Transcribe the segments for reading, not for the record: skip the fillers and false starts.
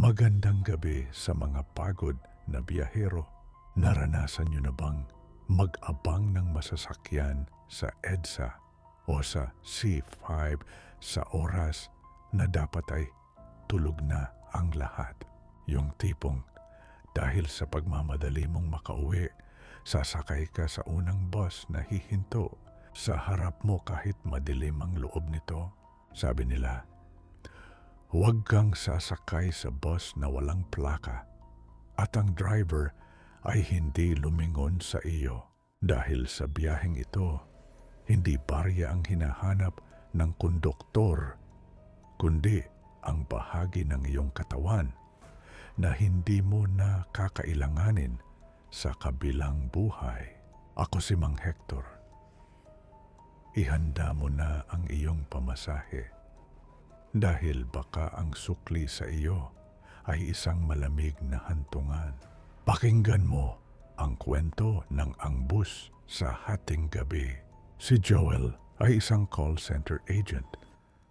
Magandang gabi sa mga pagod na biyahero. Naranasan nyo na bang mag-abang ng masasakyan sa EDSA o sa C5 sa oras na dapat ay tulog na ang lahat? Yung tipong dahil sa pagmamadali mong makauwi, sasakay ka sa unang bus na hihinto sa harap mo kahit madilim ang loob nito. Sabi nila, huwag kang sasakay sa bus na walang plaka at ang driver ay hindi lumingon sa iyo. Dahil sa biyaheng ito, hindi barya ang hinahanap ng konduktor, kundi ang bahagi ng iyong katawan na hindi mo na kakailanganin sa kabilang buhay. Ako si Mang Hector. Ihanda mo na ang iyong pamasahe. Dahil baka ang sukli sa iyo ay isang malamig na hantungan. Pakinggan mo ang kwento ng angbus sa hating gabi. Si Joel ay isang call center agent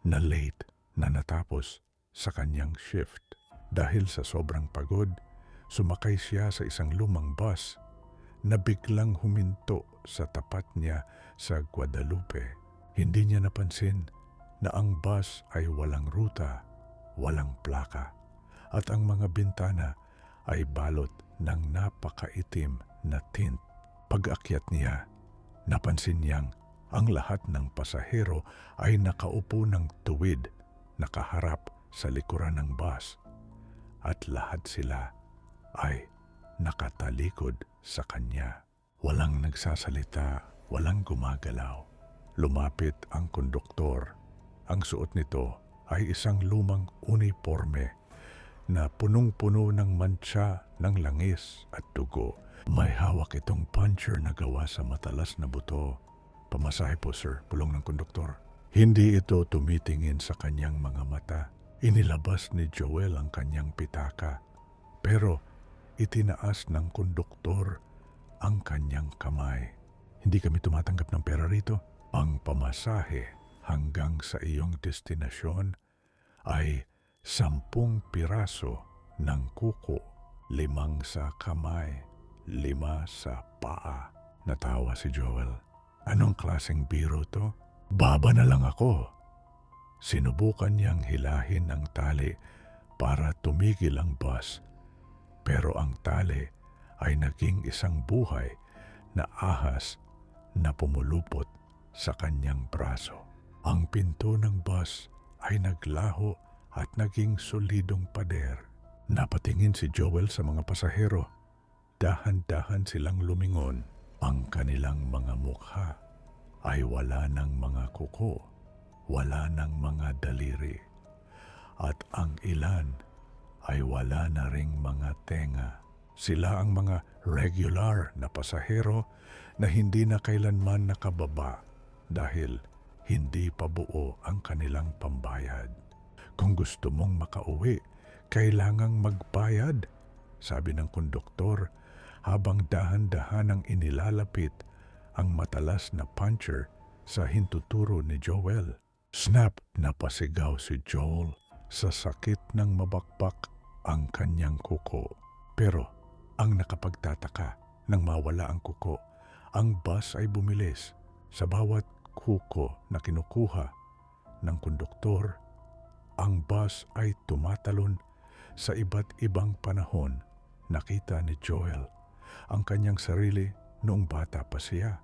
na late na natapos sa kanyang shift. Dahil sa sobrang pagod, sumakay siya sa isang lumang bus na biglang huminto sa tapat niya sa Guadalupe. Hindi niya napansin na ang bus ay walang ruta, walang plaka, at ang mga bintana ay balot ng napakaitim na tint. Pag-akyat niya, napansin niyang ang lahat ng pasahero ay nakaupo ng tuwid, nakaharap sa likuran ng bus, at lahat sila ay nakatalikod sa kanya. Walang nagsasalita, walang gumagalaw. Lumapit ang konduktor. Ang suot nito ay isang lumang uniforme na punong-puno ng mantsa ng langis at dugo. May hawak itong puncher na gawa sa matalas na buto. Pamasahe po sir, pulong ng konduktor. Hindi ito tumitingin sa kanyang mga mata. Inilabas ni Joel ang kanyang pitaka. Pero itinaas ng konduktor ang kanyang kamay. Hindi kami tumatanggap ng pera rito. Ang pamasahe hanggang sa iyong destinasyon ay 10 piraso ng kuko, 5 sa kamay, 5 sa paa. Natawa si Joel. Anong klaseng biro to? Baba na lang ako. Sinubukan niyang hilahin ang tali para tumigil ang bus. Pero ang tali ay naging isang buhay na ahas na pumulupot sa kanyang braso. Ang pinto ng bus ay naglaho at naging solidong pader. Napatingin si Joel sa mga pasahero. Dahan-dahan silang lumingon. Ang kanilang mga mukha ay wala ng mga kuko, wala ng mga daliri. At ang ilan ay wala na ring mga tenga. Sila ang mga regular na pasahero na hindi na kailanman nakababa dahil hindi pa buo ang kanilang pambayad. Kung gusto mong makauwi, kailangang magbayad, sabi ng konduktor habang dahan-dahan ang inilalapit ang matalas na puncher sa hintuturo ni Joel. Snap! Napasigaw si Joel sa sakit ng mabakbak ang kanyang kuko. Pero ang nakapagtataka nang mawala ang kuko, ang bus ay bumilis. Sa bawat kuko na kinukuha ng konduktor, ang bus ay tumatalon sa iba't ibang panahon. Nakita ni Joel ang kanyang sarili noong bata pa siya,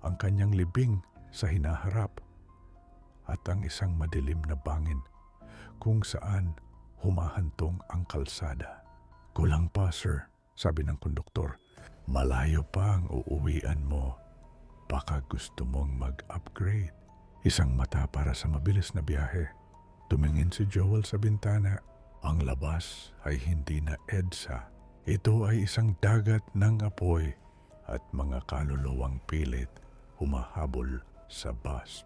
ang kanyang libing sa hinaharap, at ang isang madilim na bangin kung saan humahantong ang kalsada. Kulang pa sir, sabi ng konduktor. Malayo pa ang uuwian mo. Baka gusto mong mag-upgrade. Isang mata para sa mabilis na biyahe. Tumingin si Joel sa bintana. Ang labas ay hindi na EDSA. Ito ay isang dagat ng apoy at mga kaluluwang pilit humahabol sa bus.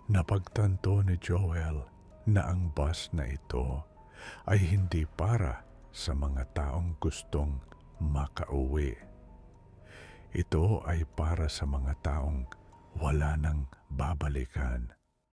Napagtanto ni Joel na ang bus na ito ay hindi para sa mga taong gustong makauwi. Ito ay para sa mga taong wala nang babalikan.